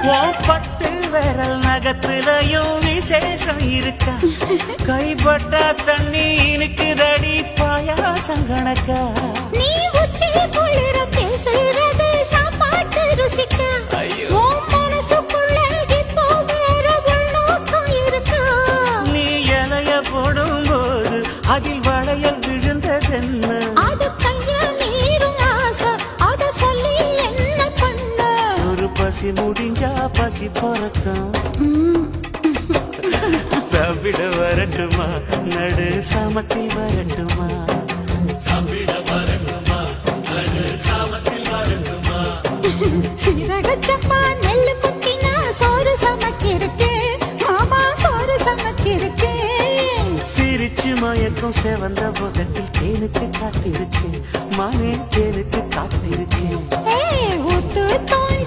பட்டு விரல் நகத்திலையும் விசேஷம் இருக்கா கைப்பட்டா தண்ணி இனுக்குதடி பாயாசம் கணக்கா நீ உச்சி குளிர பேசுறது சாப்பாட்டு ருசிக்க உன் மனசுக்குள்ள இப்போ வேற உள்நோக்கம் இருக்கா நீ இலைய போடும்போது அதில் வளையல் விழுந்ததென்ன அது கைய நீரும் ஆசை அத சொல்லி என்ன பண்ண ஒரு பசி முடிஞ்சா பசி பறக்கும் சாப்பிட வரட்டுமா நடு சாமத்தில் வரட்டுமா சாப்பிட வரட்டுமா நடு சாமத்தில் வரட்டுமா சீரகச்சப்பா நெல்லு குத்தினா சோறு சமைச்சிருக்கேன் மாமா சோறு சமைச்சிருக்கேன் சிரிச்சு மயக்கம் செவந்த முகத்தில் தேனுக்கு காத்திருக்கேன் மானே தேனுக்கு காத்திருக்கேன் ஊத்து தோண்டி